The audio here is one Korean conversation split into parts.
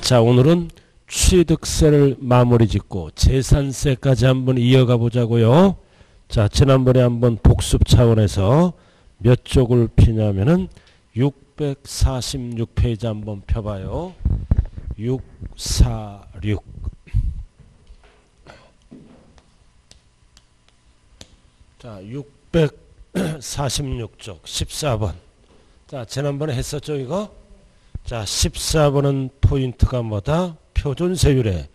자, 오늘은 취득세를 마무리 짓고 재산세까지 한번 이어가 보자고요. 자, 지난번에 한번 복습 차원에서 몇 쪽을 피냐면은 646페이지 한번 펴봐요. 646. 자, 646쪽 14번. 자, 지난번에 했었죠, 이거? 자, 14번은 포인트가 뭐다? 표준세율에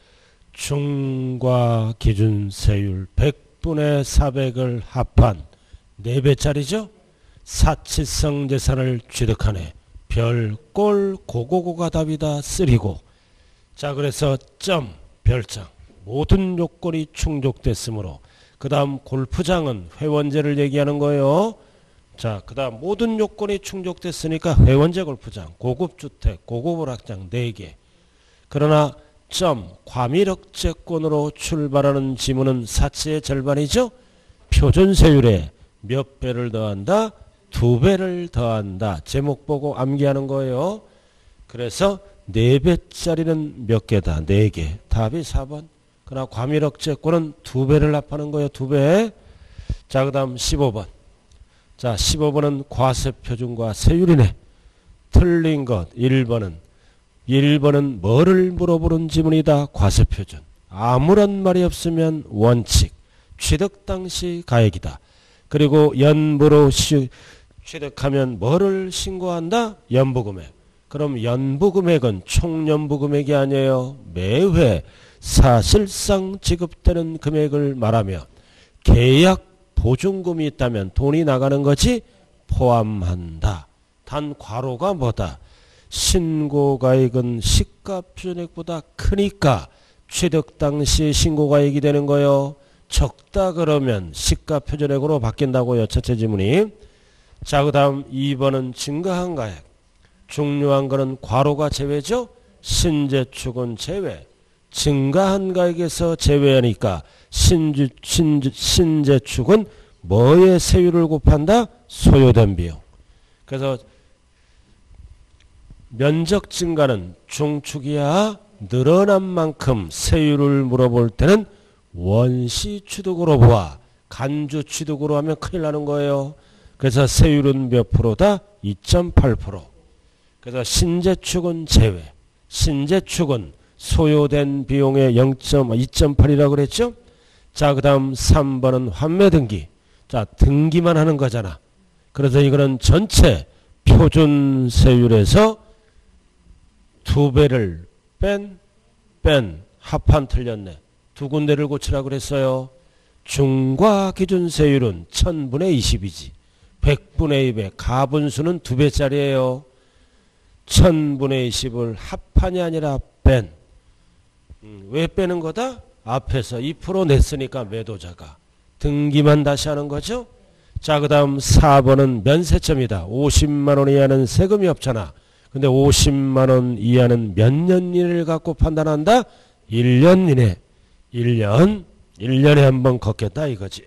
중과 기준세율 100분의 400을 합한 4배짜리죠? 사치성 재산을 취득하네. 별꼴 고고고가 답이다. 쓰리고. 자, 그래서 점 별장 모든 요건이 충족됐으므로 그 다음 골프장은 회원제를 얘기하는 거예요. 자, 그 다음 모든 요건이 충족됐으니까 회원제 골프장, 고급주택, 고급오락장 4개. 그러나 점 과밀억제권으로 출발하는 지문은 사치의 절반이죠. 표준세율에 몇 배를 더한다? 2배를 더한다. 제목 보고 암기하는 거예요. 그래서 4배짜리는 몇 개다? 4개. 답이 4번. 그러나 과밀억제권은 2배를 합하는 거예요. 2배. 자, 그 다음 15번. 자, 15번은 과세표준과 세율이네. 틀린 것 1번은 뭐를 물어보는 지문이다. 과세표준. 아무런 말이 없으면 원칙. 취득 당시 가액이다. 그리고 연부로 취득하면 뭐를 신고한다? 연부금액. 그럼 연부금액은 총연부금액이 아니에요. 매회 사실상 지급되는 금액을 말하며 계약 보증금이 있다면 돈이 나가는 거지 포함한다. 단 괄호가 뭐다? 신고가액은 시가표준액보다 크니까 취득 당시 신고가액이 되는 거요. 적다 그러면 시가표준액으로 바뀐다고요. 첫째 지문이. 자, 그 다음 2번은 증가한 가액. 중요한 거는 괄호가 제외죠. 신재축은 제외. 증가한 가액에서 제외하니까 신재축은 뭐의 세율을 곱한다? 소요된 비용. 그래서 면적 증가는 중축이야 늘어난 만큼 세율을 물어볼 때는 원시 취득으로 보아. 간주 취득으로 하면 큰일 나는 거예요. 그래서 세율은 몇 프로다? 2.8%. 그래서 신재축은 제외. 신재축은 소요된 비용의 2.8이라고 그랬죠? 자, 그 다음 3번은 환매등기. 자, 등기만 하는 거잖아. 그래서 이거는 전체 표준세율에서 2배를 뺀 합한 틀렸네. 두 군데를 고치라고 그랬어요. 중과 기준세율은 1000분의 20이지. 100분의 2배. 가분수는 2배짜리예요. 1000분의 20을 합한이 아니라 뺀. 왜 빼는 거다? 앞에서 2% 냈으니까 매도자가. 등기만 다시 하는 거죠. 자, 그 다음 4번은 면세점이다. 50만원 이하는 세금이 없잖아. 근데 50만원 이하는 몇 년 이내를 갖고 판단한다? 1년 이내. 1년에 한번 걷겠다 이거지.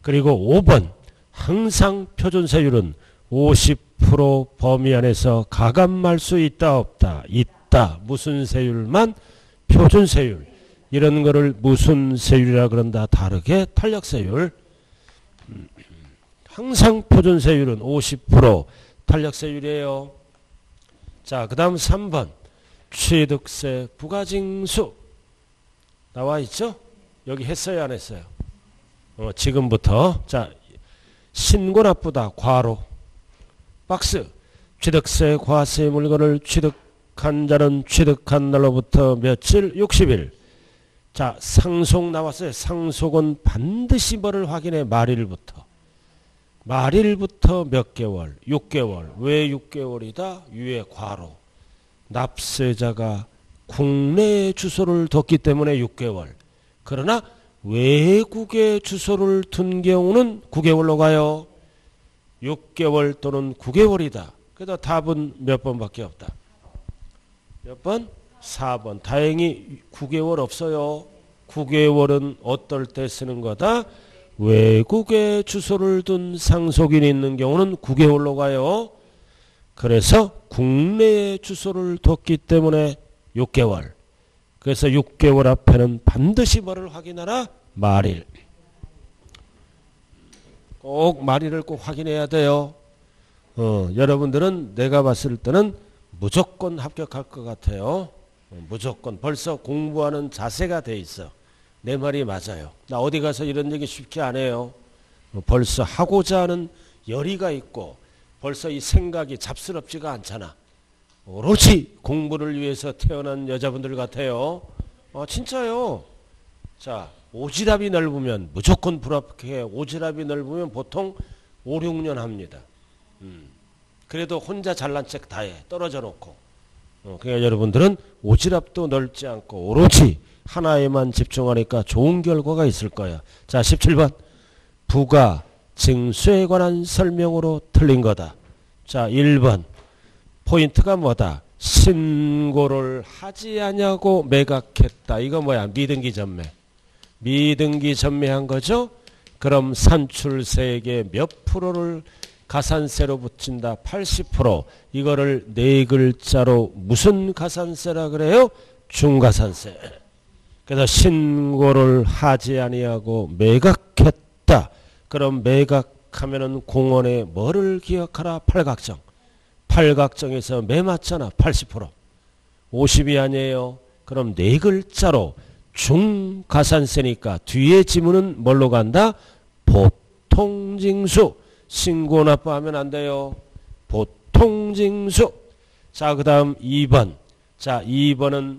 그리고 5번. 항상 표준세율은 50% 범위 안에서 가감할 수 있다 없다? 있다. 무슨 세율만? 표준세율. 이런 거를 무슨 세율이라 그런다? 다르게 탄력세율. 항상 표준세율은 50% 탄력세율이에요. 자, 그 다음 3번. 취득세 부가징수. 나와 있죠? 여기 했어요, 안 했어요? 지금부터. 자, 신고 나쁘다. 괄호. 박스. 취득세 과세 물건을 취득한 자는 취득한 날로부터 며칠? 60일. 자, 상속 나왔어요. 상속은 반드시 뭐를 확인해? 말일부터. 말일부터 몇 개월? 6개월. 왜 6개월이다? 유예 괄호. 납세자가 국내에 주소를 뒀기 때문에 6개월. 그러나 외국에 주소를 둔 경우는 9개월로 가요. 6개월 또는 9개월이다. 그래서 답은 몇 번밖에 없다. 몇 번? 4번. 다행히 9개월 없어요. 9개월은 어떨 때 쓰는 거다? 외국에 주소를 둔 상속인이 있는 경우는 9개월로 가요. 그래서 국내에 주소를 뒀기 때문에 6개월. 그래서 6개월 앞에는 반드시 뭐를 확인하라? 말일. 꼭 말일을 꼭 확인해야 돼요. 여러분들은 내가 봤을 때는 무조건 합격할 것 같아요. 무조건. 벌써 공부하는 자세가 돼 있어. 내 말이 맞아요. 나 어디 가서 이런 얘기 쉽게 안 해요. 벌써 하고자 하는 열의가 있고 벌써 이 생각이 잡스럽지가 않잖아. 오로지 공부를 위해서 태어난 여자분들 같아요. 진짜요. 자, 오지랖이 넓으면 무조건 불합격해. 오지랖이 넓으면 보통 5, 6년 합니다. 그래도 혼자 잘난 척 다 해. 떨어져 놓고. 그러니까 여러분들은 오지랖도 넓지 않고 오로지 하나에만 집중하니까 좋은 결과가 있을 거야. 자, 17번. 부가 징수에 관한 설명으로 틀린 거다. 자, 1번. 포인트가 뭐다? 신고를 하지 않냐고 매각했다. 이거 뭐야? 미등기 전매. 미등기 전매한 거죠? 그럼 산출세액의 몇 프로를 가산세로 붙인다? 80%. 이거를 네 글자로 무슨 가산세라 그래요? 중가산세. 그래서 신고를 하지 아니하고 매각했다. 그럼 매각하면은 공원에 뭐를 기억하라? 팔각정. 팔각정에서 매 맞잖아. 80%. 50이 아니에요. 그럼 네 글자로 중가산세니까 뒤에 지문은 뭘로 간다? 보통징수. 신고 납부하면 안 돼요. 보통징수. 자, 그 다음 2번. 자, 2번은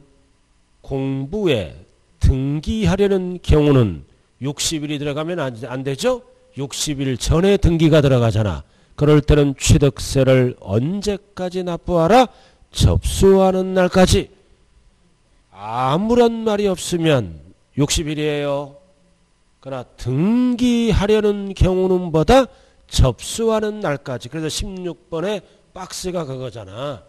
공부에 등기하려는 경우는 60일이 들어가면 안 되죠? 60일 전에 등기가 들어가잖아. 그럴 때는 취득세를 언제까지 납부하라? 접수하는 날까지. 아무런 말이 없으면 60일이에요. 그러나 등기하려는 경우는 보다 접수하는 날까지. 그래서 16번의 박스가 그거잖아.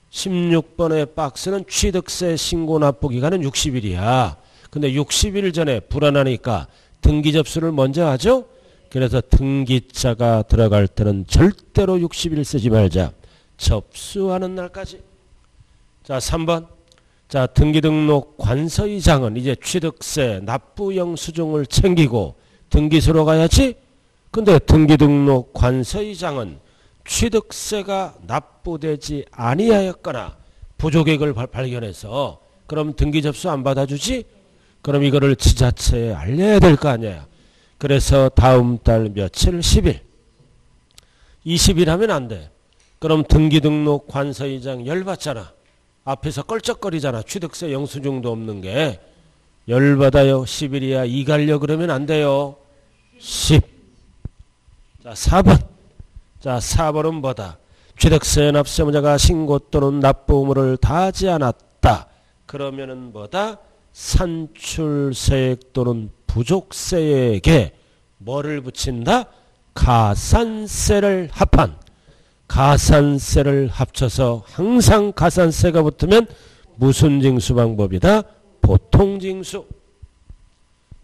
16번의 박스는 취득세 신고 납부 기간은 60일이야. 근데 60일 전에 불안하니까 등기 접수를 먼저 하죠. 그래서 등기자가 들어갈 때는 절대로 60일 쓰지 말자. 접수하는 날까지. 자, 3번. 자, 등기등록 관서이장은 이제 취득세 납부 영수증을 챙기고 등기소로 가야지. 근데 등기등록 관서이장은 취득세가 납부되지 아니하였거나 부족액을 발견해서 그럼 등기 접수 안 받아주지? 그럼 이거를 지자체에 알려야 될 거 아니야. 그래서 다음 달 며칠 10일 20일 하면 안 돼. 그럼 등기등록 관서이장 열받잖아. 앞에서 껄쩍거리잖아. 취득세 영수증도 없는 게. 열받아요. 10일이야. 이 가려 그러면 안 돼요. 10. 자, 4번. 자, 4번은 뭐다? 취득세 납세무자가 신고 또는 납부 의무를 다하지 않았다. 그러면은 뭐다? 산출세액 또는 부족세액에 뭐를 붙인다? 가산세를 합한. 가산세를 합쳐서 항상 가산세가 붙으면 무슨 징수 방법이다? 보통징수.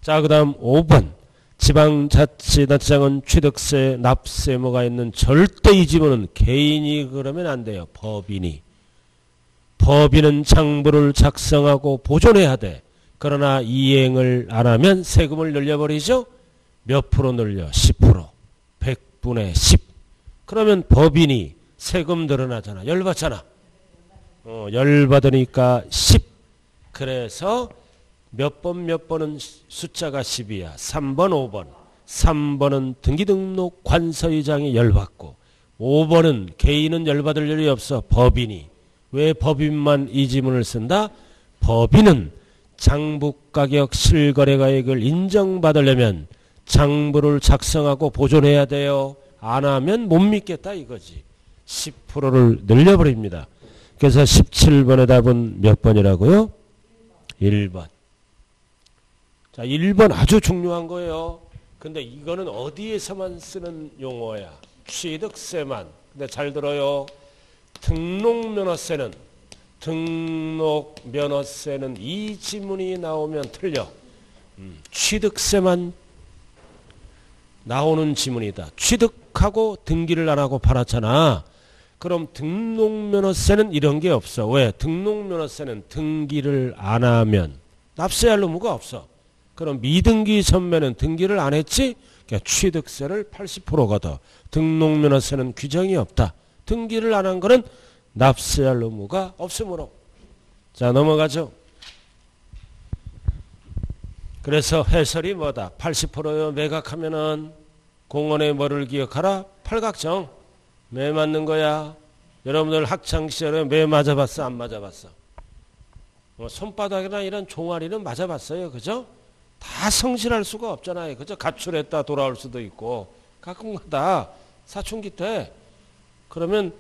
자, 그 다음 5번. 지방자치단체장은 취득세 납세 의무가 있는 절대 이 지문은 개인이 그러면 안 돼요. 법인이. 법인은 장부를 작성하고 보존해야 돼. 그러나 이행을 안 하면 세금을 늘려버리죠. 몇 프로 늘려? 10%. 100분의 10. 그러면 법인이 세금 늘어나잖아. 열받잖아. 열받으니까 10. 그래서 몇 번은 숫자가 10이야. 3번, 5번. 3번은 등기등록 관서이장이 열받고 5번은 개인은 열받을 일이 없어. 법인이. 왜 법인만 이 지문을 쓴다? 법인은 장부가격 실거래가액을 인정받으려면 장부를 작성하고 보존해야 돼요. 안 하면 못 믿겠다 이거지. 10%를 늘려버립니다. 그래서 17번의 답은 몇 번이라고요? 1번. 자, 1번 아주 중요한 거예요. 근데 이거는 어디에서만 쓰는 용어야? 취득세만. 근데 잘 들어요. 등록면허세는 이 지문이 나오면 틀려. 취득세만 나오는 지문이다. 취득하고 등기를 안 하고 팔았잖아. 그럼 등록면허세는 이런 게 없어. 왜? 등록면허세는 등기를 안 하면 납세할 의무가 없어. 그럼 미등기 전매는 등기를 안 했지? 그러니까 취득세를 80% 걷어. 등록면허세는 규정이 없다. 등기를 안 한 거는 납세할 의무가 없으므로. 자, 넘어가죠. 그래서 해설이 뭐다? 80%요. 매각하면은 공원의 뭐를 기억하라? 팔각정. 매 맞는 거야. 여러분들 학창시절에 매 맞아봤어? 안 맞아봤어? 손바닥이나 이런 종아리는 맞아봤어요. 그죠? 다 성실할 수가 없잖아요. 그죠? 가출했다 돌아올 수도 있고 가끔가다 사춘기 때 그러면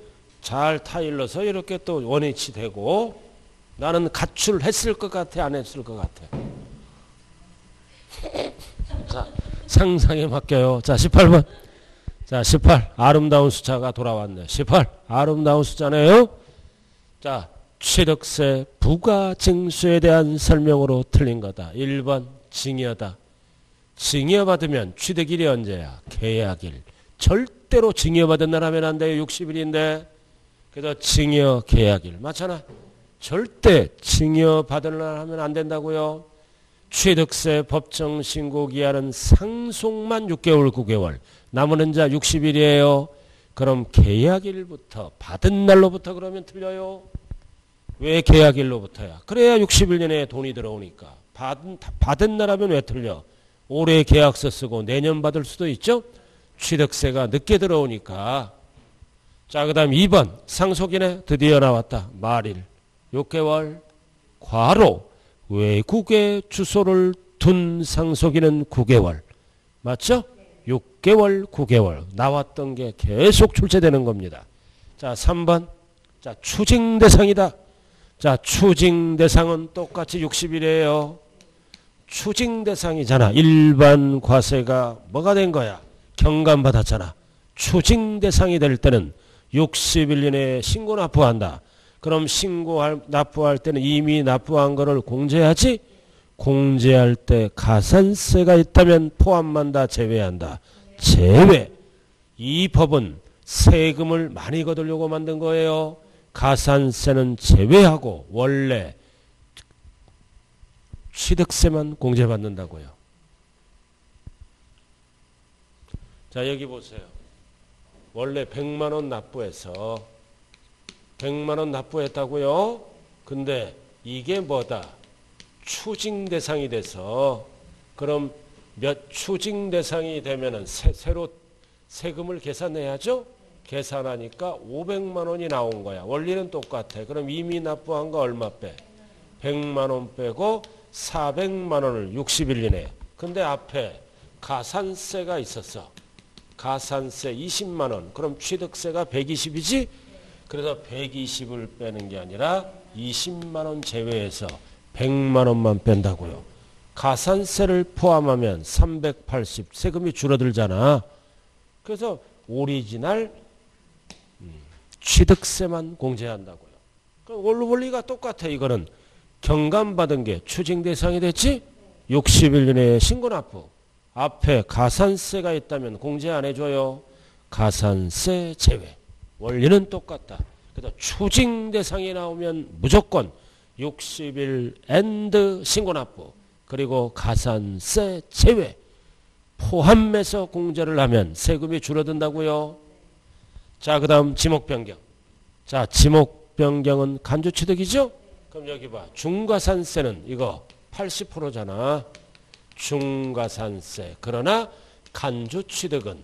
잘 타일러서 이렇게 또 원위치 되고 나는 가출했을 것 같아? 안 했을 것 같아? 자, 상상에 맡겨요. 자, 18번. 자, 18. 아름다운 숫자가 돌아왔네. 18. 아름다운 숫자네요. 자, 취득세 부가징수에 대한 설명으로 틀린 거다. 1번 증여다. 증여받으면 취득일이 언제야? 계약일. 절대로 증여받은 날 하면 안 돼요. 60일인데. 그래서 증여 계약일. 맞잖아. 절대 증여받은 날 하면 안 된다고요. 취득세 법정 신고 기한은 상속만 6개월 9개월. 남은 자 60일이에요. 그럼 계약일부터 받은 날로부터 그러면 틀려요. 왜 계약일로부터야? 그래야 60일 내에 돈이 들어오니까. 받은 날 하면 왜 틀려? 올해 계약서 쓰고 내년 받을 수도 있죠. 취득세가 늦게 들어오니까. 자, 그 다음 2번 상속인에 드디어 나왔다. 말일 6개월 과로 외국에 주소를 둔 상속인은 9개월. 맞죠? 6개월 9개월 나왔던 게 계속 출제되는 겁니다. 자, 3번. 자, 추징 대상이다. 자, 추징 대상은 똑같이 60일이에요. 추징 대상이잖아. 일반 과세가 뭐가 된 거야? 경감받았잖아. 추징 대상이 될 때는 60일 이내에 신고 납부한다. 그럼 납부할 때는 이미 납부한 거를 공제하지? 공제할 때 가산세가 있다면 포함한다, 제외한다? 제외. 이 법은 세금을 많이 거두려고 만든 거예요. 가산세는 제외하고 원래 취득세만 공제받는다고요. 자, 여기 보세요. 원래 100만 원 납부해서 100만 원 납부했다고요. 근데 이게 뭐다? 추징 대상이 돼서 그럼 추징 대상이 되면은 새로 세금을 계산해야죠. 계산하니까 500만 원이 나온 거야. 원리는 똑같아. 그럼 이미 납부한 거 얼마 빼? 100만 원 빼고 400만 원을 60일 이내. 근데 앞에 가산세가 있었어. 가산세 20만 원. 그럼 취득세가 120이지? 그래서 120을 빼는 게 아니라 20만 원 제외해서 100만 원만 뺀다고요. 가산세를 포함하면 380 세금이 줄어들잖아. 그래서 오리지널 취득세만 공제한다고요. 그럼 원리가 똑같아. 이거는 경감받은 게 추징 대상이 됐지? 60일 이내에 신고 납부. 앞에 가산세가 있다면 공제 안 해줘요. 가산세 제외. 원리는 똑같다. 그래서 추징 대상이 나오면 무조건 60일 엔드 신고 납부. 그리고 가산세 제외. 포함해서 공제를 하면 세금이 줄어든다고요. 자, 그 다음 지목 변경. 자, 지목 변경은 간주취득이죠? 그럼 여기 봐. 중과산세는 이거 80%잖아. 중과산세. 그러나 간주취득은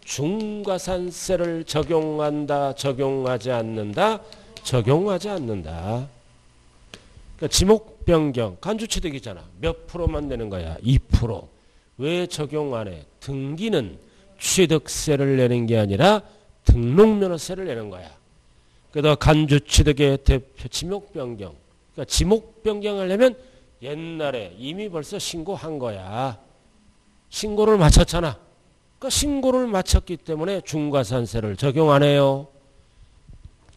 중과산세를 적용한다, 적용하지 않는다, 적용하지 않는다. 그러니까 지목 변경, 간주취득이잖아. 몇 프로만 내는 거야? 2%. 왜 적용 안 해? 등기는 취득세를 내는 게 아니라 등록면허세를 내는 거야. 그래서 간주취득의 대표 지목 변경. 그러니까 지목 변경하려면 옛날에 이미 벌써 신고한 거야. 신고를 마쳤잖아. 그러니까 신고를 마쳤기 때문에 중과산세를 적용 안 해요.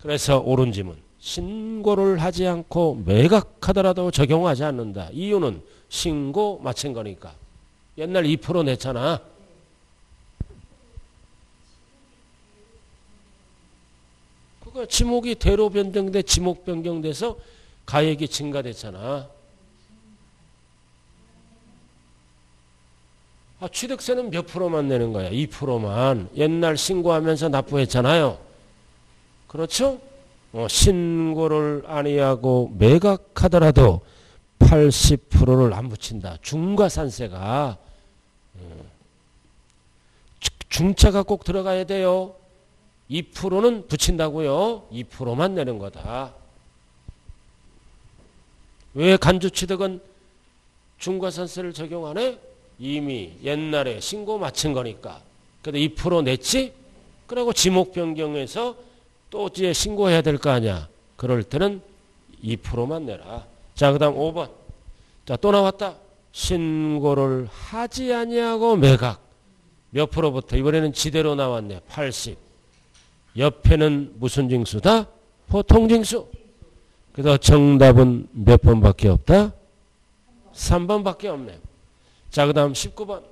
그래서 옳은 지문. 신고를 하지 않고 매각하더라도 적용하지 않는다. 이유는 신고 마친 거니까. 옛날 2% 냈잖아. 그 지목이 대로 변경돼 지목 변경돼서 가액이 증가됐잖아. 취득세는 몇 프로만 내는 거야? 2%만. 옛날 신고하면서 납부했잖아요. 그렇죠? 신고를 아니하고 매각하더라도 80%를 안 붙인다. 중과산세가. 중차가 꼭 들어가야 돼요. 2%는 붙인다고요. 2%만 내는 거다. 왜 간주취득은 중과산세를 적용 안 해? 이미 옛날에 신고 마친 거니까. 그래도 2% 냈지? 그러고 지목 변경해서 또 이제 신고해야 될 거 아니야. 그럴 때는 2%만 내라. 자, 그 다음 5번. 자, 또 나왔다. 신고를 하지 아니하고 매각. 몇 프로부터? 이번에는 지대로 나왔네. 80. 옆에는 무슨 징수다? 보통징수. 그래서 정답은 몇 번밖에 없다? 3번밖에 없네. 자, 그 다음 19번.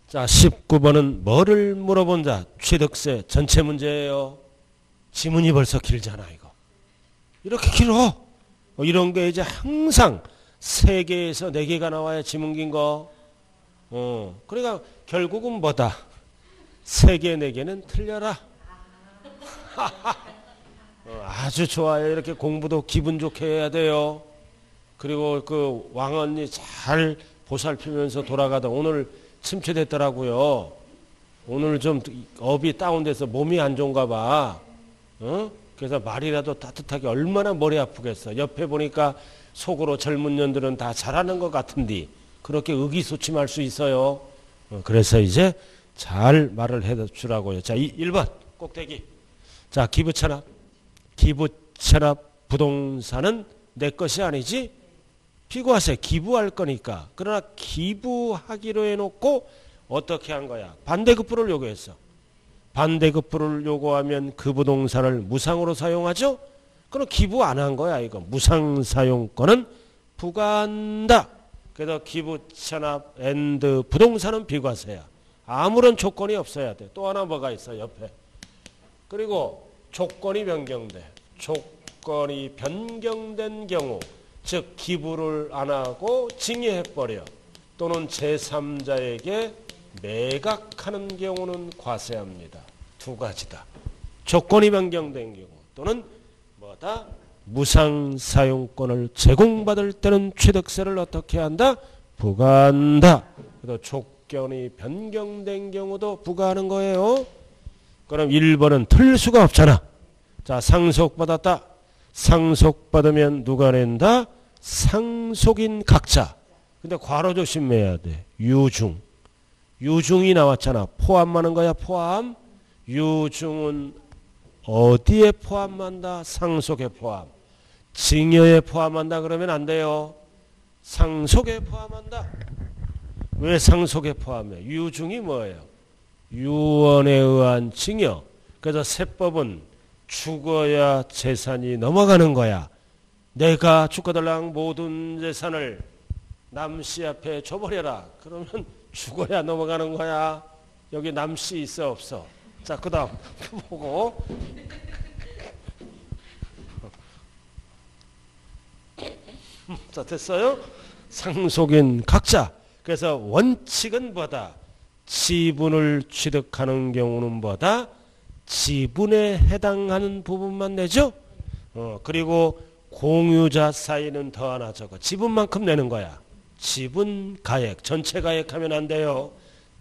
자, 19번은 뭐를 물어본다? 취득세 전체 문제예요. 지문이 벌써 길잖아, 이거. 이렇게 길어. 이런 게 이제 항상 3개에서 4개가 나와야 지문 긴 거. 그러니까 결국은 뭐다? 3개, 4개는 틀려라. 아주 좋아요. 이렇게 공부도 기분 좋게 해야 돼요. 그리고 그 왕언니 잘 보살피면서 돌아가다 오늘 침체됐더라고요. 오늘 좀 업이 다운돼서 몸이 안 좋은가 봐. 그래서 말이라도 따뜻하게 얼마나 머리 아프겠어. 옆에 보니까 속으로 젊은 년들은 다 잘하는 것 같은데 그렇게 의기소침할 수 있어요. 그래서 이제 잘 말을 해주라고요. 자, 1번 꼭대기. 자, 기부천합. 기부천합 부동산은 내 것이 아니지? 비과세 기부할 거니까. 그러나 기부하기로 해놓고 어떻게 한 거야? 반대급부를 요구했어. 반대급부를 요구하면 그 부동산을 무상으로 사용하죠? 그럼 기부 안 한 거야, 이거. 무상사용권은 부과한다. 그래서 기부천합 앤드 부동산은 비과세야. 아무런 조건이 없어야 돼. 또 하나 뭐가 있어, 옆에. 그리고 조건이 변경돼. 조건이 변경된 경우, 즉 기부를 안 하고 징여해버려. 또는 제3자에게 매각하는 경우는 과세합니다. 두 가지다. 조건이 변경된 경우 또는 뭐다? 무상사용권을 제공받을 때는 취득세를 어떻게 한다? 부과한다. 그래서 조건이 변경된 경우도 부과하는 거예요. 그럼 1번은 틀 수가 없잖아. 자, 상속받았다. 상속받으면 누가 낸다? 상속인 각자. 근데 괄호 조심해야 돼. 유중. 유중이 나왔잖아. 포함하는 거야, 포함. 유중은 어디에 포함한다? 상속에 포함. 징여에 포함한다 그러면 안 돼요. 상속에 포함한다. 왜 상속에 포함해? 유중이 뭐예요? 유언에 의한 징여. 그래서 세법은 죽어야 재산이 넘어가는 거야. 내가 죽어달랑 모든 재산을 남씨 앞에 줘버려라. 그러면 죽어야 넘어가는 거야. 여기 남씨 있어 없어? 자, 그 다음 보고. 자, 됐어요? 상속인 각자. 그래서 원칙은 뭐다? 지분을 취득하는 경우는 뭐다? 지분에 해당하는 부분만 내죠. 그리고 공유자 사이는 더 하나 적어. 지분만큼 내는 거야. 지분 가액, 전체 가액하면 안 돼요.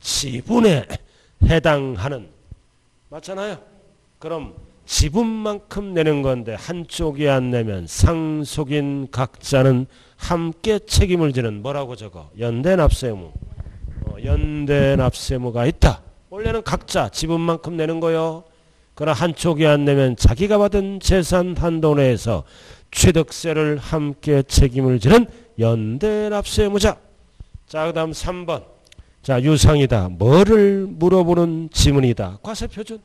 지분에 해당하는. 맞잖아요. 그럼 지분만큼 내는 건데 한쪽이 안 내면 상속인 각자는 함께 책임을 지는 뭐라고 적어? 연대납세의무. 연대납세의무가 있다. 원래는 각자 지분만큼 내는 거요. 그러나 한쪽이 안 내면 자기가 받은 재산 한도 내에서 취득세를 함께 책임을 지는 연대납세의무자. 자, 그 다음 3번. 자, 유상이다. 뭐를 물어보는 지문이다. 과세표준.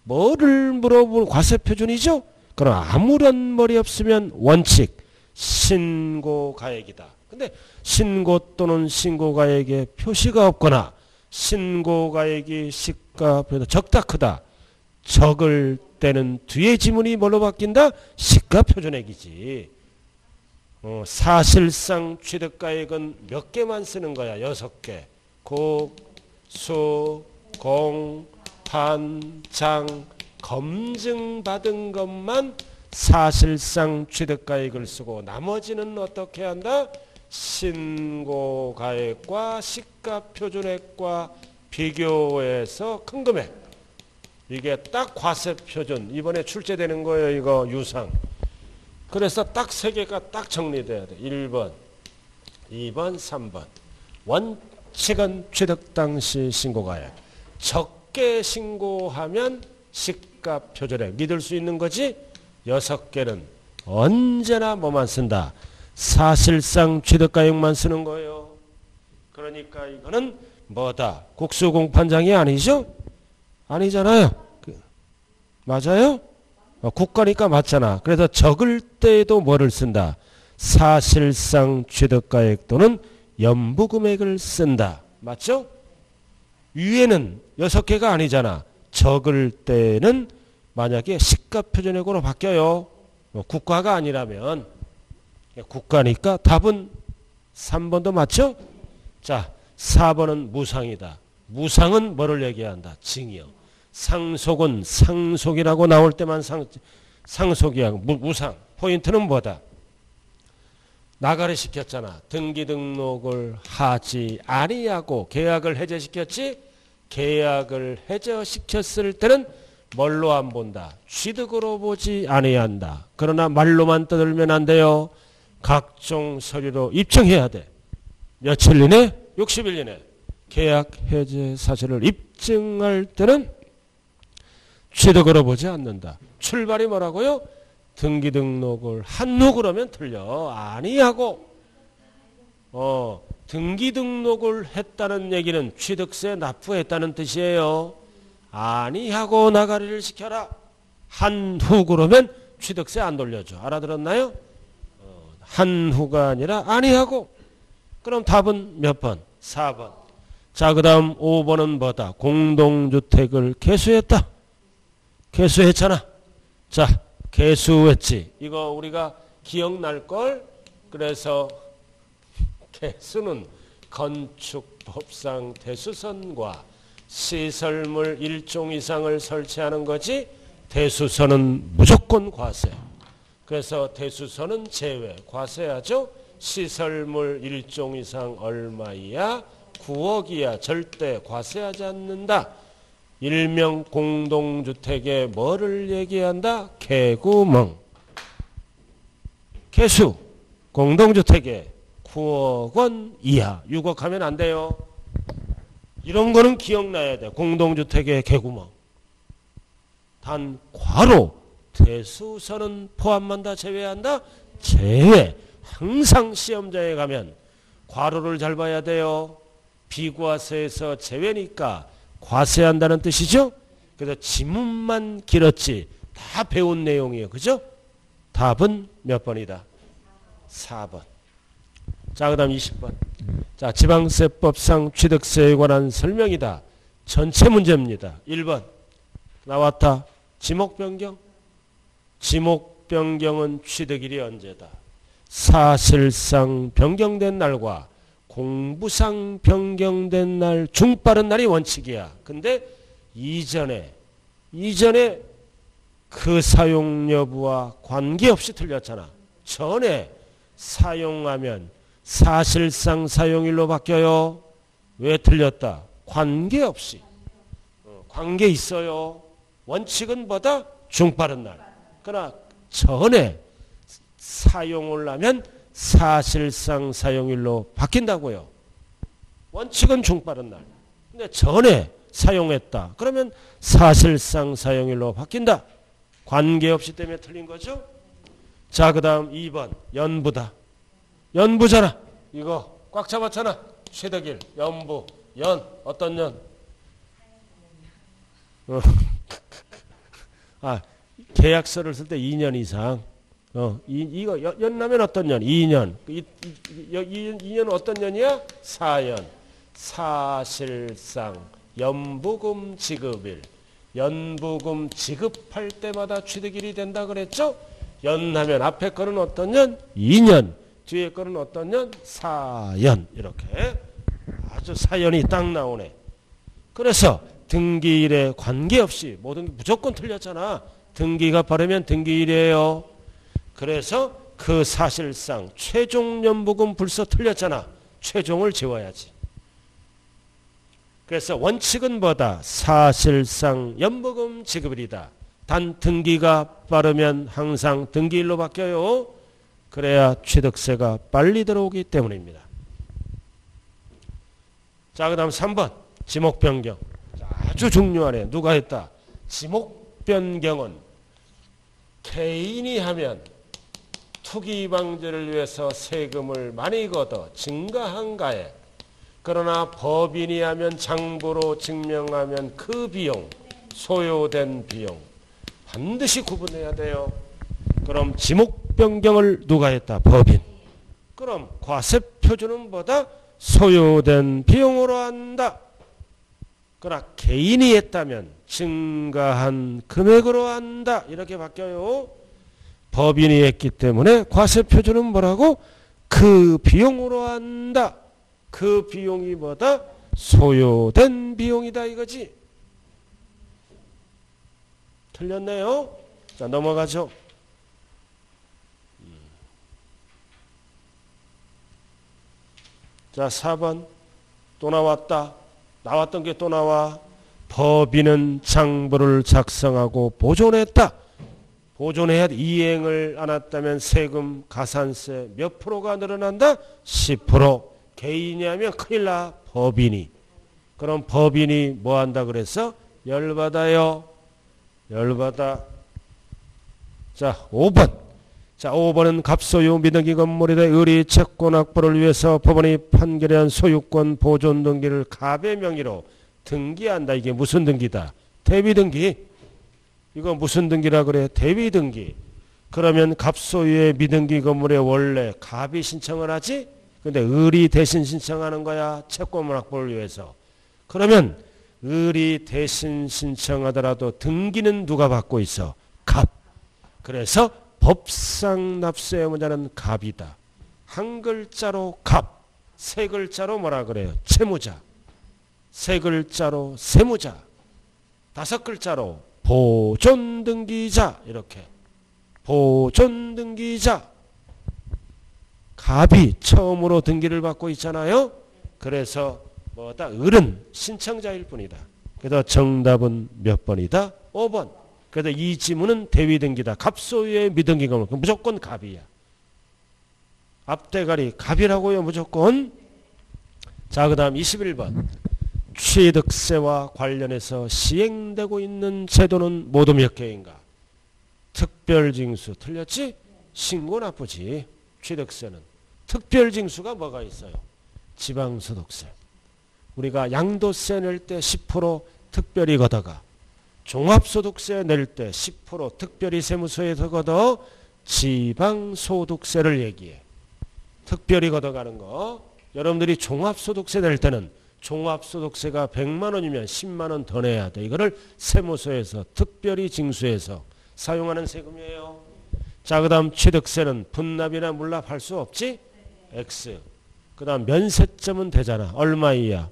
뭐를 물어보는 과세표준이죠? 그럼 아무런 머리 없으면 원칙. 신고가액이다. 근데 신고 또는 신고가액에 표시가 없거나 신고가액이 시가보다 적다 크다. 적을 때는 뒤에 지문이 뭘로 바뀐다? 시가 표준액이지. 사실상 취득가액은 몇 개만 쓰는 거야? 6개. 국, 수, 공, 판, 장, 검증받은 것만 사실상 취득가액을 쓰고 나머지는 어떻게 한다? 신고가액과 시가표준액과 비교해서 큰 금액. 이게 딱 과세표준. 이번에 출제되는 거예요. 이거 유상. 그래서 딱 3개가 딱 정리돼야 돼. 1번, 2번, 3번. 원칙은 취득 당시 신고가액. 적게 신고하면 시가표준액. 믿을 수 있는 거지? 6개는 언제나 뭐만 쓴다? 사실상 취득가액만 쓰는 거예요. 그러니까 이거는 뭐다? 국수공판장이 아니죠? 아니잖아요. 맞아요? 국가니까 맞잖아. 그래서 적을 때에도 뭐를 쓴다? 사실상 취득가액 또는 연부금액을 쓴다. 맞죠? 위에는 6개가 아니잖아. 적을 때는 만약에 시가표준액으로 바뀌어요. 국가가 아니라면. 국가니까 답은 3번도 맞죠? 자, 4번은 무상이다. 무상은 뭐를 얘기한다? 징역. 상속은 상속이라고 나올 때만 상속이야. 무상. 포인트는 뭐다? 나가리 시켰잖아. 등기 등록을 하지 아니하고 계약을 해제시켰지? 계약을 해제시켰을 때는 뭘로 안 본다? 취득으로 보지 아니한다. 그러나 말로만 떠들면 안 돼요. 각종 서류로 입증해야 돼. 며칠 이내? 60일 이내. 계약 해제 사실을 입증할 때는 취득으로 보지 않는다. 출발이 뭐라고요? 등기 등록을 한 후 그러면 틀려. 아니하고 등기 등록을 했다는 얘기는 취득세 납부했다는 뜻이에요. 아니하고 나가리를 시켜라. 한 후 그러면 취득세 안 돌려줘. 알아들었나요? 한 후가 아니라 아니하고. 그럼 답은 몇 번? 4번. 자, 그 다음 5번은 뭐다? 공동주택을 개수했다. 개수했잖아. 자, 개수했지. 이거 우리가 기억날걸? 그래서 개수는 건축법상 대수선과 시설물 1종 이상을 설치하는 거지 대수선은 무조건 과세. 그래서 대수선은 제외. 과세하죠. 시설물 1종 이상 얼마이야? 9억이야. 절대 과세하지 않는다. 일명 공동주택에 뭐를 얘기한다? 개구멍. 개수. 공동주택에 9억 원 이하. 6억 하면 안 돼요. 이런 거는 기억나야 돼. 공동주택의 개구멍. 단 괄호. 대수선은 포함한다? 제외한다? 제외. 항상 시험장에 가면 괄호를 잘 봐야 돼요. 비과세에서 제외니까 과세한다는 뜻이죠. 그래서 지문만 길었지 다 배운 내용이에요. 그죠? 답은 몇 번이다? 4번. 자, 그 다음 20번. 자, 지방세법상 취득세에 관한 설명이다. 전체 문제입니다. 1번 나왔다. 지목변경. 지목변경은 취득일이 언제다? 사실상 변경된 날과 공부상 변경된 날 중 빠른 날이 원칙이야. 근데 이전에 그 사용 여부와 관계없이 틀렸잖아. 전에 사용하면 사실상 사용일로 바뀌어요. 왜 틀렸다? 관계없이. 관계 있어요. 원칙은 뭐다? 중 빠른 날. 그러나 전에 사용을 하면 사실상 사용일로 바뀐다고요. 원칙은 중 빠른 날. 근데 전에 사용했다. 그러면 사실상 사용일로 바뀐다. 관계없이 때문에 틀린 거죠. 자, 그 다음 2번 연부다. 연부잖아. 이거 꽉 잡았잖아. 취득일, 연부, 연. 어떤 연? 계약서를 쓸 때 2년 이상. 이거 연나면 어떤 년? 2년. 2년은 어떤 년이야? 4년. 사실상 연부금 지급일. 연부금 지급할 때마다 취득일이 된다 그랬죠? 연하면 앞에 거는 어떤 년? 2년. 뒤에 거는 어떤 년? 4연. 이렇게 아주 사연이 딱 나오네. 그래서 등기일에 관계없이 모든 게 무조건 틀렸잖아. 등기가 빠르면 등기일이에요. 그래서 그 사실상 최종 연부금 불서 틀렸잖아. 최종을 지워야지. 그래서 원칙은 뭐다? 사실상 연부금 지급일이다. 단 등기가 빠르면 항상 등기일로 바뀌어요. 그래야 취득세가 빨리 들어오기 때문입니다. 자, 그 다음 3번 지목 변경. 아주 중요하네. 누가 했다? 지목 변경은 개인이 하면 투기 방지를 위해서 세금을 많이 걷어 증가한 가액. 그러나 법인이 하면 장부로 증명하면 그 비용, 소요된 비용 반드시 구분해야 돼요. 그럼 지목 변경을 누가 했다? 법인. 그럼 과세표준은 뭐다? 소요된 비용으로 한다. 그러나 개인이 했다면 증가한 금액으로 한다. 이렇게 바뀌어요. 법인이 했기 때문에 과세표준은 뭐라고? 그 비용으로 한다. 그 비용이 뭐다? 소요된 비용이다 이거지. 틀렸네요. 자, 넘어가죠. 자, 4번 또 나왔다. 나왔던 게 또 나와. 법인은 장부를 작성하고 보존했다. 보존해야 이행을 안 했다면 세금 가산세 몇 프로가 늘어난다? 10%. 개인이 하면 큰일 나. 법인이. 그럼 법인이 뭐 한다 그랬어? 열받아요. 열받아. 자, 5번. 자, 5번은 갑소유 미등기 건물에 대해 의리 채권 확보를 위해서 법원이 판결한 소유권 보존 등기를 갑의 명의로 등기한다. 이게 무슨 등기다? 대위등기. 이거 무슨 등기라 그래? 대위등기. 그러면 갑소유의 미등기 건물에 원래 갑이 신청을 하지? 근데 을이 대신 신청하는 거야. 채권 확보를 위해서. 그러면 을이 대신 신청하더라도 등기는 누가 받고 있어? 갑. 그래서 법상 납세 의무자는 갑이다. 한 글자로 갑. 세 글자로 뭐라 그래요? 채무자. 세 글자로 세무자. 다섯 글자로 보존등기자. 이렇게 보존등기자. 갑이 처음으로 등기를 받고 있잖아요. 그래서 뭐다? 을은 신청자일 뿐이다. 그래서 정답은 몇 번이다? 5번. 그래서 이 지문은 대위등기다. 갑소유의 미등기 건물. 무조건 갑이야. 앞대가리 갑이라고요. 무조건. 자, 그 다음 21번. 취득세와 관련해서 시행되고 있는 제도는 모두 몇 개인가? 특별징수. 틀렸지? 신고 나쁘지. 취득세는. 특별징수가 뭐가 있어요? 지방소득세. 우리가 양도세 낼 때 10% 특별히 걷어가. 종합소득세 낼 때 10% 특별히 세무서에서 걷어 지방소득세를 얘기해. 특별히 걷어가는 거. 여러분들이 종합소득세 낼 때는 종합소득세가 100만 원이면 10만 원 더 내야 돼. 이거를 세무서에서 특별히 징수해서 사용하는 세금이에요. 자, 그 다음 취득세는 분납이나 물납할 수 없지? X. 그 다음 면세점은 되잖아. 얼마 이하?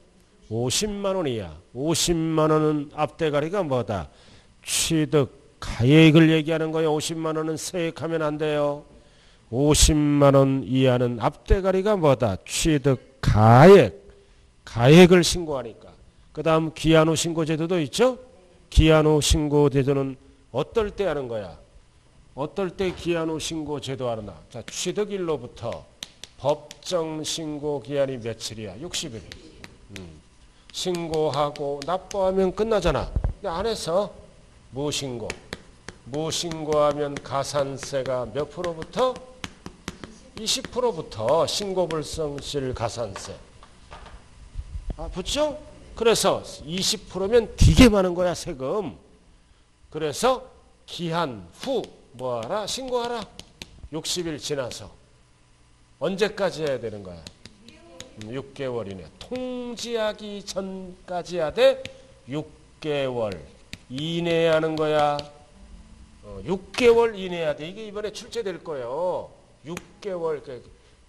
50만 원 이하. 50만 원은 앞대가리가 뭐다? 취득 가액을 얘기하는 거예요. 50만 원은 세액하면 안 돼요. 50만 원 이하는 앞대가리가 뭐다? 취득 가액. 가액을 신고하니까. 그 다음 기한 후 신고제도도 있죠? 기한 후 신고제도는 어떨 때 하는 거야? 어떨 때 기한 후 신고제도 하나? 자, 취득일로부터 법정 신고 기한이 며칠이야? 60일. 신고하고 납부하면 끝나잖아. 근데 안 해서 무신고. 무신고하면 가산세가 몇 프로부터? 20%부터 신고불성실 가산세. 아, 붙죠? 그래서 20%면 되게 많은 거야, 세금. 그래서 기한 후 뭐하라? 신고하라. 60일 지나서. 언제까지 해야 되는 거야? 6개월이네. 통지하기 전까지 해야 돼. 6개월. 이내에 하는 거야. 6개월 이내야 돼. 이게 이번에 출제될 거예요. 6개월.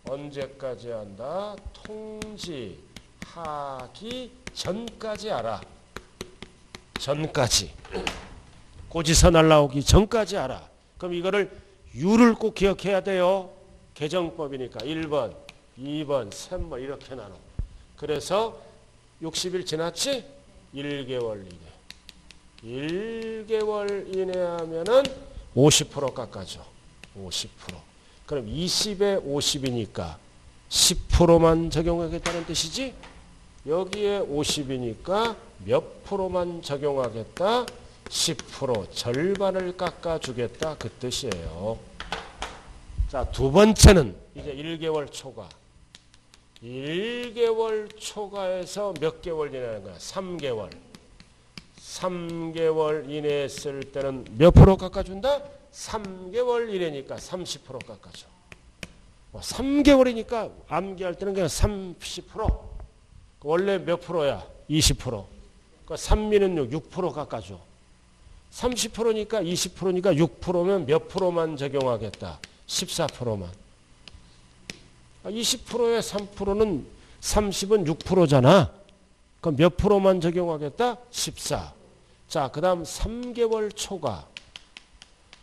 언제까지 한다? 통지하기 전까지 알아. 전까지. 고지서 날라오기 전까지 알아. 그럼 이거를 유를 꼭 기억해야 돼요. 개정법이니까 1번, 2번, 3번 이렇게 나눠. 그래서 60일 지났지? 1개월 이내. 1개월 이내 하면은 50% 깎아줘. 50%. 그럼 20에 50이니까 10%만 적용하겠다는 뜻이지? 여기에 50이니까 몇 프로만 적용하겠다? 10%. 절반을 깎아주겠다. 그 뜻이에요. 자, 두 번째는 이제 1개월 초과. 1개월 초과해서 몇 개월 이내는 거야? 3개월. 3개월 이내에 했을 때는 몇 프로 깎아준다? 3개월 이내니까 30% 깎아줘. 3개월이니까 암기할 때는 그냥 30%. 원래 몇 프로야? 20%. 그러니까 3미는 6% 깎아줘. 30%니까 20%니까 6%면 몇 프로만 적용하겠다? 14%만. 20%에 3%는 30은 6%잖아. 그럼 몇 프로만 적용하겠다? 14. 자, 그 다음 3개월 초과.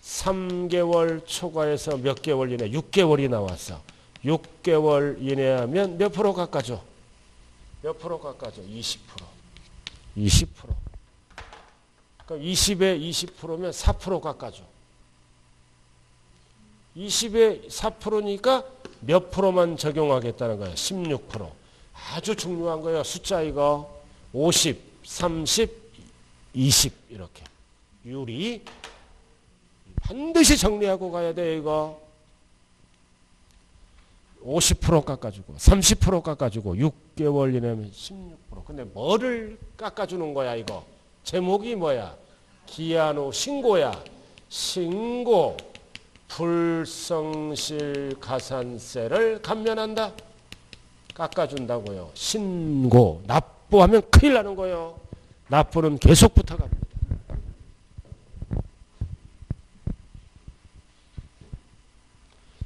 3개월 초과해서 몇 개월 이내? 6개월이 나왔어. 6개월 이내 하면 몇 프로 깎아줘? 몇 프로 깎아줘? 20%. 20%. 그럼 20에 20%면 4% 깎아줘. 20에 4%니까 몇 프로만 적용하겠다는 거야? 16%. 아주 중요한 거예요. 숫자 이거. 50, 30, 20 이렇게. 유리. 반드시 정리하고 가야 돼 이거. 50% 깎아주고 30% 깎아주고 6개월 이내면 16%. 근데 뭐를 깎아주는 거야 이거? 제목이 뭐야? 기한 후 신고야. 신고 불성실 가산세를 감면한다. 깎아준다고요. 신고. 납부하면 큰일 나는 거예요. 납부는 계속 붙어갑니다.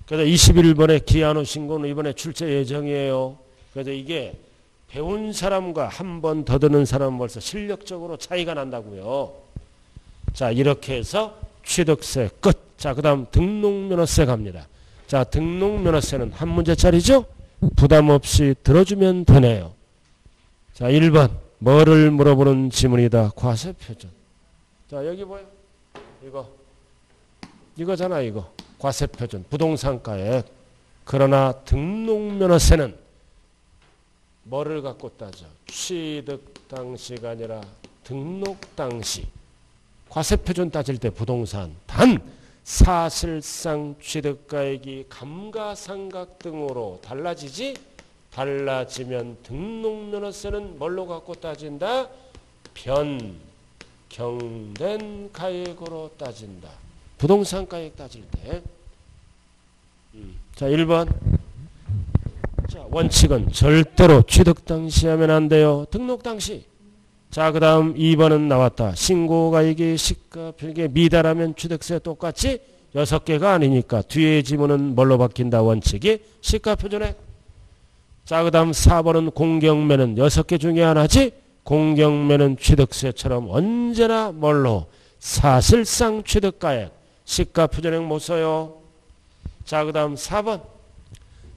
그래서 21번에 기한 후 신고는 이번에 출제 예정이에요. 그래서 이게 배운 사람과 한 번 더 듣는 사람은 벌써 실력적으로 차이가 난다고요. 자, 이렇게 해서 취득세 끝. 자, 그 다음 등록면허세 갑니다. 자, 등록면허세는 한 문제짜리죠? 부담 없이 들어주면 되네요. 자, 1번. 뭐를 물어보는 지문이다. 과세표준. 자, 여기 보여? 이거잖아, 이거. 과세표준. 부동산가액. 그러나 등록면허세는 뭐를 갖고 따져? 취득 당시가 아니라 등록 당시. 과세표준 따질 때 부동산. 단 사실상 취득가액이 감가상각 등으로 달라지지? 달라지면 등록면허세는 뭘로 갖고 따진다? 변경된 가액으로 따진다. 부동산 가액 따질 때. 자, 1번. 자, 원칙은 절대로 취득 당시 하면 안 돼요. 등록 당시. 자, 그 다음 2번은 나왔다. 신고가액이 시가표준에 미달하면 취득세 똑같이 6개가 아니니까 뒤에 지문은 뭘로 바뀐다? 원칙이 시가표준액. 자, 그 다음 4번은 공경매는 6개 중에 하나지. 공경매는 취득세처럼 언제나 뭘로? 사실상 취득가액. 시가표준액 못 써요. 자, 그 다음 4번.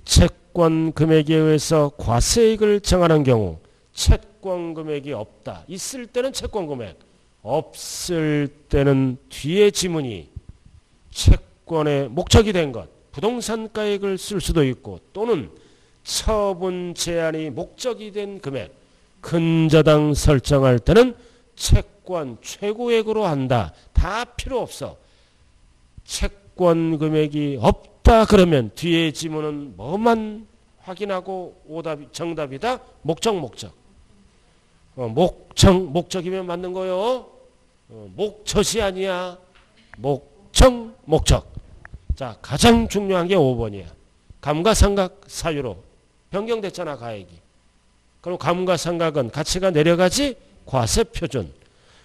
채권 금액에 의해서 과세액을 정하는 경우 채권 금액이 없다. 있을 때는 채권 금액, 없을 때는 뒤에 지문이 채권의 목적이 된 것, 부동산 가액을 쓸 수도 있고 또는 처분 제한이 목적이 된 금액, 근저당 설정할 때는 채권 최고액으로 한다. 다 필요 없어. 채권 금액이 없다 그러면 뒤에 지문은 뭐만 확인하고 정답이다? 목적. 목적이면 맞는 거요. 목젖이 아니야. 목적. 자, 가장 중요한 게 5번이야. 감가상각 사유로 변경됐잖아, 가액이. 그럼 감가상각은 가치가 내려가지? 과세표준.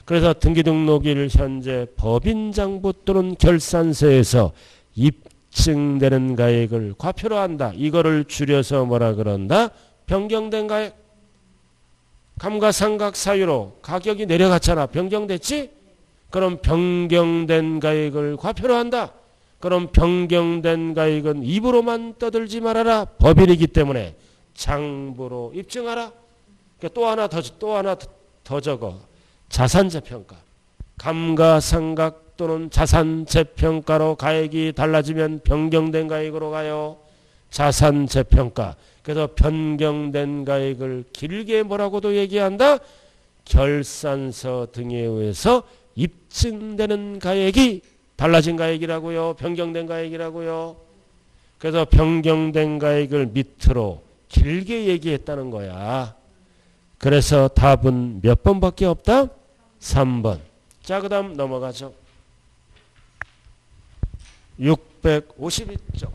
그래서 등기등록일 현재 법인장부 또는 결산서에서 입증되는 가액을 과표로 한다. 이거를 줄여서 뭐라 그런다? 변경된 가액. 감가상각 사유로 가격이 내려갔잖아. 변경됐지? 그럼 변경된 가액을 과표로 한다. 그럼 변경된 가액은 입으로만 떠들지 말아라. 법인이기 때문에 장부로 입증하라. 또 하나 더 적어. 자산재평가. 감가상각 또는 자산재평가로 가액이 달라지면 변경된 가액으로 가요. 자산재평가. 그래서 변경된 가액을 길게 뭐라고도 얘기한다? 결산서 등에 의해서 입증되는 가액이 달라진 가액이라고요. 변경된 가액이라고요. 그래서 변경된 가액을 밑으로 길게 얘기했다는 거야. 그래서 답은 몇 번밖에 없다? 3번. 자, 그 다음 넘어가죠. 652쪽.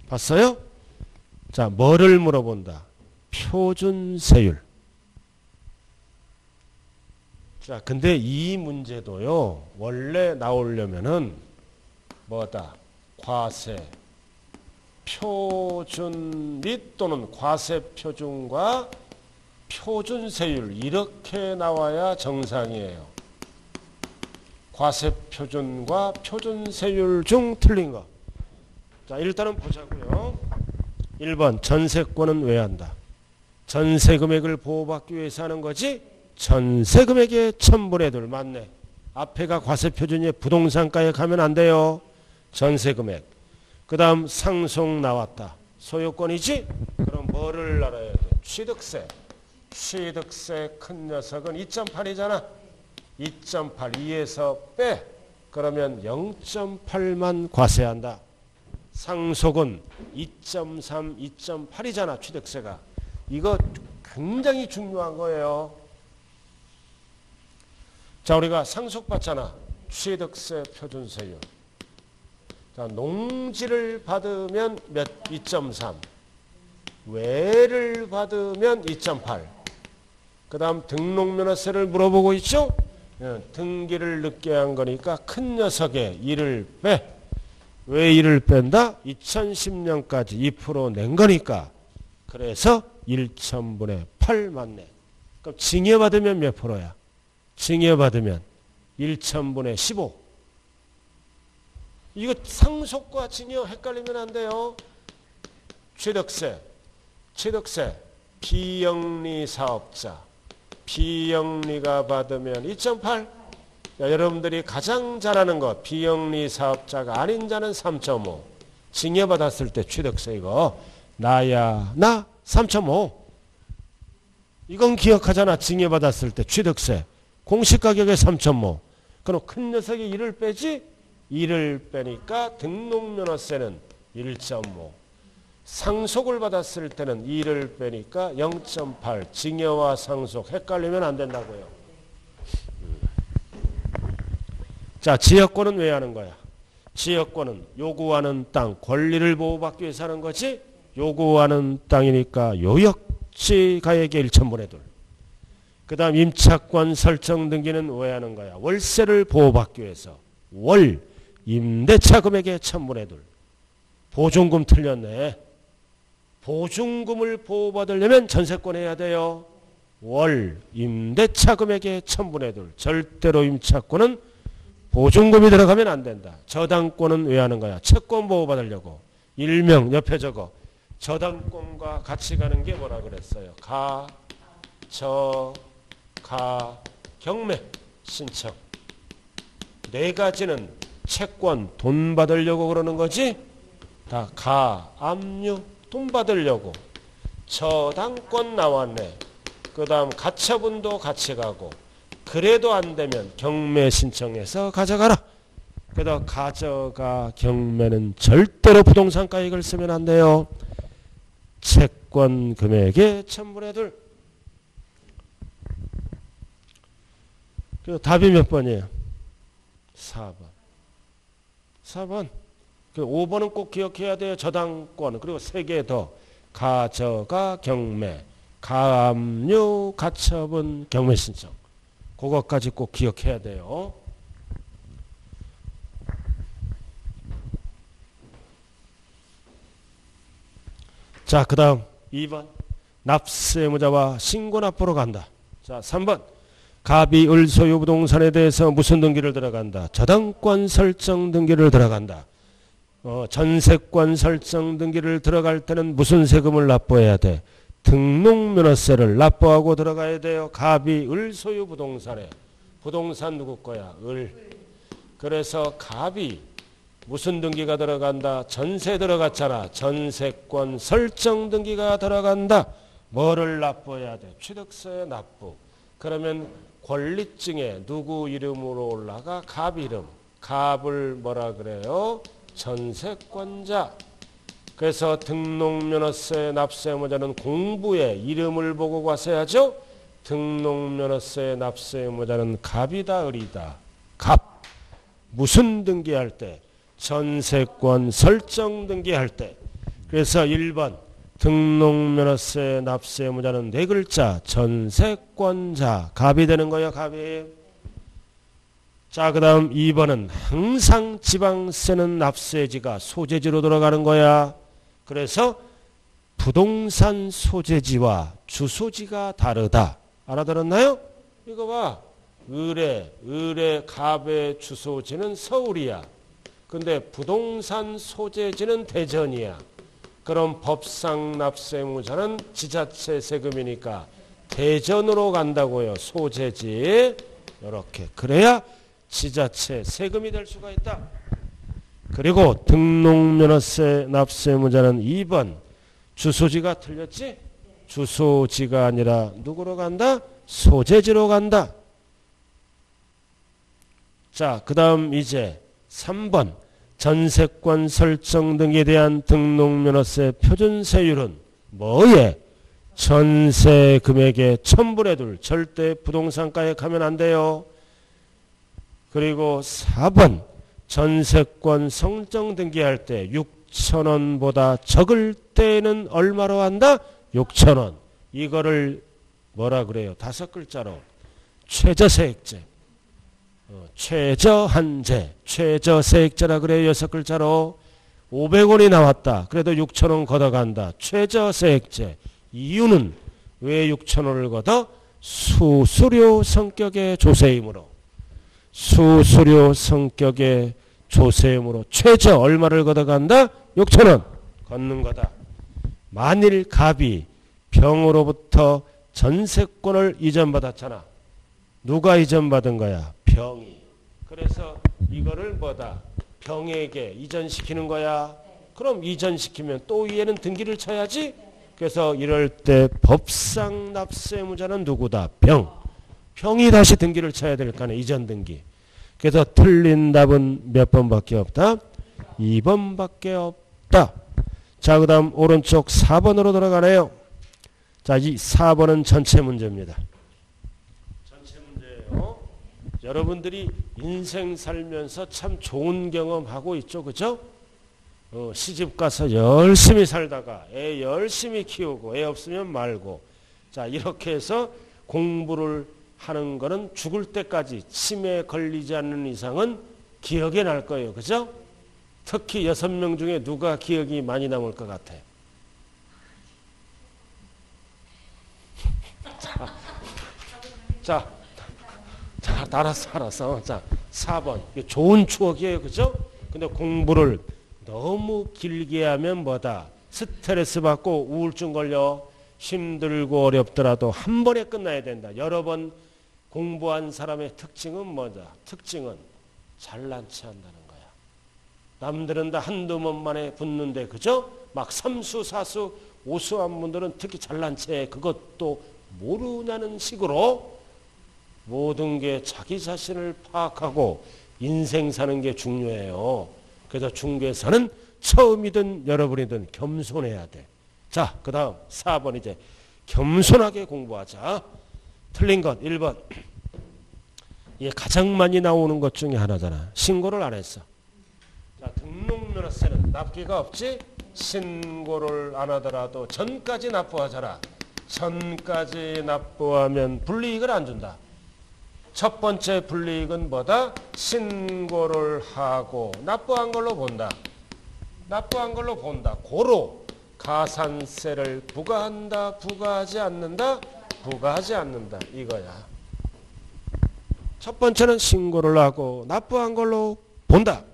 봤어요? 자, 뭐를 물어본다? 표준세율. 자, 근데 이 문제도요, 원래 나오려면은 뭐다? 과세, 표준 및 또는 과세 표준과 표준세율 이렇게 나와야 정상이에요. 과세 표준과 표준세율 중 틀린 거. 자, 일단은 보자고요. 1번 전세권은 왜 한다? 전세 금액을 보호받기 위해서 하는 거지? 전세 금액의 1000분의 2 맞네. 앞에가 과세 표준이 부동산가에 가면 안 돼요. 전세 금액. 그 다음 상속 나왔다. 소유권이지? 그럼 뭐를 알아야 돼? 취득세. 취득세 큰 녀석은 2.8이잖아. 2.8, 2에서 빼. 그러면 0.8만 과세한다. 상속은 2.3, 2.8이잖아. 취득세가. 이거 굉장히 중요한 거예요. 자, 우리가 상속받잖아. 취득세 표준세율. 자, 농지를 받으면 몇? 2.3. 외를 받으면 2.8. 그 다음 등록면허세를 물어보고 있죠? 등기를 늦게 한 거니까 큰 녀석에 1을 빼. 왜 1을 뺀다? 2010년까지 2% 낸 거니까. 그래서 1,000분의 8 맞네. 그럼 징여받으면 몇 프로야? 징여받으면 1,000분의 15. 이거 상속과 징여 헷갈리면 안 돼요. 취득세. 취득세. 비영리 사업자. 비영리가 받으면 2.8. 여러분들이 가장 잘하는 것. 비영리 사업자가 아닌 자는 3.5. 징여받았을 때 취득세 이거. 나야 나 3.5. 이건 기억하잖아. 징여받았을 때 취득세. 공시가격의 3.5. 그럼 큰 녀석이 1을 빼지? 1을 빼니까 등록면허세는 1.5. 상속을 받았을 때는 2를 빼니까 0.8. 징여와 상속 헷갈리면 안 된다고요. 자, 지역권은 왜 하는 거야? 지역권은 요구하는 땅, 권리를 보호받기 위해서 하는 거지? 요구하는 땅이니까 요역지 가액의 1,000분의 2. 그 다음 임차권 설정 등기는 왜 하는 거야? 월세를 보호받기 위해서. 월, 임대차 금액의 1,000분의 2. 보증금 틀렸네. 보증금을 보호받으려면 전세권 해야 돼요. 월, 임대차 금액의 1,000분의 2. 절대로 임차권은 보증금이 들어가면 안 된다. 저당권은 왜 하는 거야? 채권 보호받으려고. 일명 옆에 적어. 저당권과 같이 가는 게 뭐라 그랬어요? 가, 저, 가, 경매, 신청. 네 가지는 채권, 돈 받으려고 그러는 거지? 다 가, 압류, 돈 받으려고. 저당권 나왔네. 그 다음 가처분도 같이 가고. 그래도 안 되면 경매 신청해서 가져가라. 그래서 가져가 경매는 절대로 부동산 가액을 쓰면 안 돼요. 채권 금액의 1,000분의 2. 그리고 답이 몇 번이에요? 4번. 4번. 5번은 꼭 기억해야 돼요. 저당권. 그리고 3개 더. 가져가 경매. 가압류 가처분 경매 신청. 그것까지 꼭 기억해야 돼요. 자, 그 다음 2번 납세무자와 신고납부로 간다. 자, 3번 갑이 을 소유 부동산에 대해서 무슨 등기를 들어간다. 저당권 설정 등기를 들어간다. 전세권 설정 등기를 들어갈 때는 무슨 세금을 납부해야 돼. 등록면허세를 납부하고 들어가야 돼요. 갑이 을 소유 부동산에. 부동산 누구 거야? 을. 그래서 갑이 무슨 등기가 들어간다? 전세 들어갔잖아. 전세권 설정 등기가 들어간다. 뭐를 납부해야 돼? 취득세 납부. 그러면 권리증에 누구 이름으로 올라가? 갑 이름. 갑을 뭐라 그래요? 전세권자. 그래서 등록면허세 납세의무자는 공부에 이름을 보고 가셔야죠. 등록면허세 납세의무자는 갑이다 을이다. 갑. 무슨 등기할 때? 전세권 설정 등기할 때. 그래서 1번 등록면허세 납세의무자는 네 글자 전세권자. 갑이 되는 거예요. 갑이. 자, 그 다음 2번은 항상 지방세는 납세지가 소재지로 들어가는 거야. 그래서 부동산 소재지와 주소지가 다르다. 알아들었나요? 이거 봐. 을의 갑의 주소지는 서울이야. 근데 부동산 소재지는 대전이야. 그럼 법상 납세의무자는 지자체 세금이니까 대전으로 간다고요. 소재지. 이렇게. 그래야 지자체 세금이 될 수가 있다. 그리고 등록면허세 납세의무자는 2번 주소지가 틀렸지? 주소지가 아니라 누구로 간다? 소재지로 간다. 자, 그 다음 이제 3번 전세권 설정 등에 대한 등록면허세 표준세율은 뭐에? 전세 금액의 1000분의 2 절대 부동산가에 가면 안 돼요. 그리고 4번 전세권 성정 등기할 때 6,000원보다 적을 때는 얼마로 한다? 6,000원. 이거를 뭐라 그래요? 5글자로 최저세액제. 최저한제. 최저세액제라 그래요. 6글자로. 500원이 나왔다. 그래도 6,000원 걷어간다. 최저세액제. 이유는 왜 6,000원을 걷어? 수수료 성격의 조세이므로. 수수료 성격의 조세이므로 최저 얼마를 걷어간다? 6,000원 걷는 거다. 만일 갑이 병으로부터 전세권을 이전받았잖아. 누가 이전받은 거야? 병이. 그래서 이거를 뭐다? 병에게 이전시키는 거야. 그럼 이전시키면 또 얘는 등기를 쳐야지. 그래서 이럴 때 법상 납세의무자는 누구다? 병. 병이 다시 등기를 쳐야 될 거 아니야. 이전 등기. 그래서 틀린 답은 몇 번밖에 없다? 2번밖에 없다. 자, 그 다음 오른쪽 4번으로 돌아가네요. 자, 이 4번은 전체 문제입니다. 전체 문제예요. 여러분들이 인생 살면서 참 좋은 경험하고 있죠. 그죠? 시집 가서 열심히 살다가 애 열심히 키우고 애 없으면 말고. 자, 이렇게 해서 공부를 하는 거는 죽을 때까지 치매에 걸리지 않는 이상은 기억에 날 거예요. 그죠? 특히 6명 중에 누가 기억이 많이 남을 것 같아? 자, 알았어. 자, 4번. 좋은 추억이에요. 그죠? 근데 공부를 너무 길게 하면 뭐다? 스트레스 받고 우울증 걸려. 힘들고 어렵더라도 한 번에 끝나야 된다. 여러 번 공부한 사람의 특징은 뭐다? 특징은 잘난 체 한다는 거야. 남들은 다 한두 번 만에 붙는데, 그죠? 막 삼수, 사수, 오수한 분들은 특히 잘난 체 그것도 모르냐는 식으로 모든 게 자기 자신을 파악하고 인생 사는 게 중요해요. 그래서 중개사는 처음이든 여러분이든 겸손해야 돼. 자, 그 다음 4번 이제 겸손하게 공부하자. 틀린 것 1번. 이게 가장 많이 나오는 것 중에 하나잖아. 신고를 안 했어. 자, 등록면허세는 납기가 없지? 신고를 안 하더라도 전까지 납부하잖아. 전까지 납부하면 불이익을 안 준다. 첫 번째 불이익은 뭐다? 신고를 하고 납부한 걸로 본다. 납부한 걸로 본다. 고로 가산세를 부과한다. 부과하지 않는다. 부과하지 않는다. 이거야. 첫 번째는 신고를 하고 납부한 걸로 본다.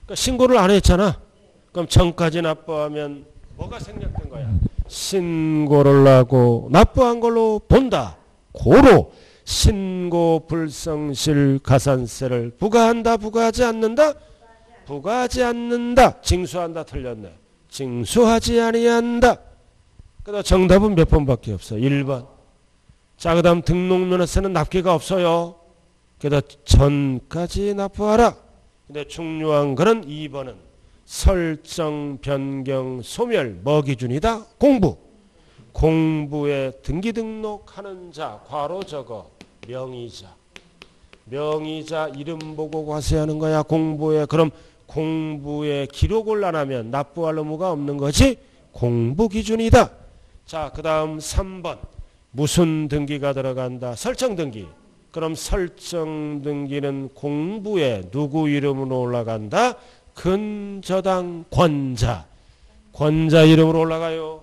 그러니까 신고를 안 했잖아. 그럼 전까지 납부하면 뭐가 생략된 거야? 신고를 하고 납부한 걸로 본다. 고로 신고 불성실 가산세를 부과한다. 부과하지 않는다. 부과하지 않는다. 징수한다. 틀렸네. 징수하지 아니한다. 그래서 정답은 몇 번밖에 없어. 1번. 자, 그 다음 등록면허세는 납기가 없어요. 그래서 전까지 납부하라. 근데 중요한 거는 2번은 설정, 변경, 소멸 뭐 기준이다? 공부. 공부에 등기 등록하는 자, 괄호 적어 명의자. 명의자 이름 보고 과세하는 거야. 공부에. 그럼 공부에 기록을 안 하면 납부할 의무가 없는 거지. 공부 기준이다. 자, 그 다음 3번. 무슨 등기가 들어간다? 설정 등기. 그럼 설정 등기는 공부에 누구 이름으로 올라간다? 근저당 권자. 권자 이름으로 올라가요.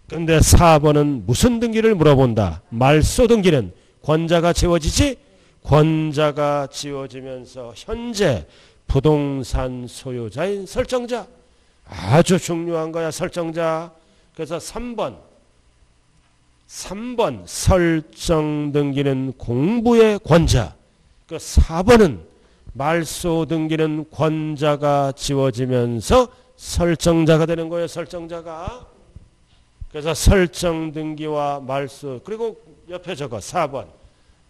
근데 4번은 무슨 등기를 물어본다? 말소 등기는 권자가 지워지지? 권자가 지워지면서 현재 부동산 소유자인 설정자. 아주 중요한 거야. 설정자. 그래서 3번 설정 등기는 공부의 권자. 그 4번은 말소 등기는 권자가 지워지면서 설정자가 되는 거예요. 설정자가. 그래서 설정 등기와 말소. 그리고 옆에 적어 4번.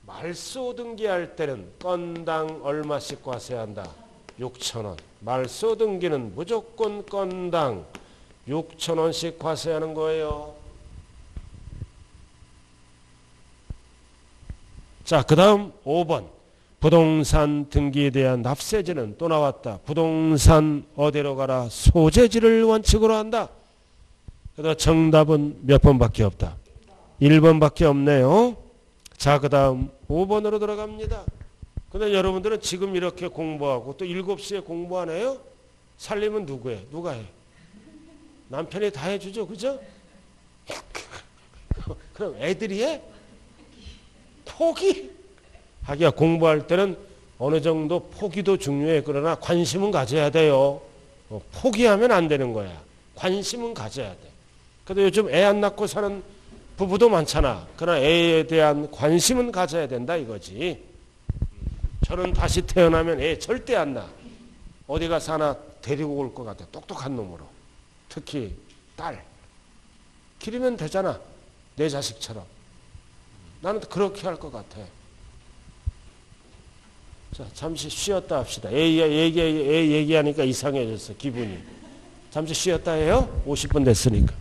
말소 등기할 때는 건당 얼마씩 과세한다? 6,000원. 말소 등기는 무조건 건당 6,000원씩 과세하는 거예요. 자, 그 다음 5번. 부동산 등기에 대한 납세지는 또 나왔다. 부동산 어디로 가라? 소재지를 원칙으로 한다. 그래서 정답은 몇 번밖에 없다. 1번밖에 없네요. 자, 그 다음 5번으로 들어갑니다. 근데 여러분들은 지금 이렇게 공부하고 또 7시에 공부 안 해요? 살림은 누구 해? 누가 해? 남편이 다 해주죠. 그죠? 그럼 애들이 해? 포기? 하기야 공부할 때는 어느 정도 포기도 중요해. 그러나 관심은 가져야 돼요. 포기하면 안 되는 거야. 관심은 가져야 돼. 그래도 요즘 애 안 낳고 사는 부부도 많잖아. 그러나 애에 대한 관심은 가져야 된다 이거지. 저는 다시 태어나면 애 절대 안 낳아. 어디 가서 하나 데리고 올 것 같아. 똑똑한 놈으로. 특히 딸. 기르면 되잖아. 내 자식처럼. 나는 그렇게 할 것 같아. 자, 잠시 쉬었다 합시다. 애 얘기하니까 이상해졌어, 기분이. 잠시 쉬었다 해요? 50분 됐으니까.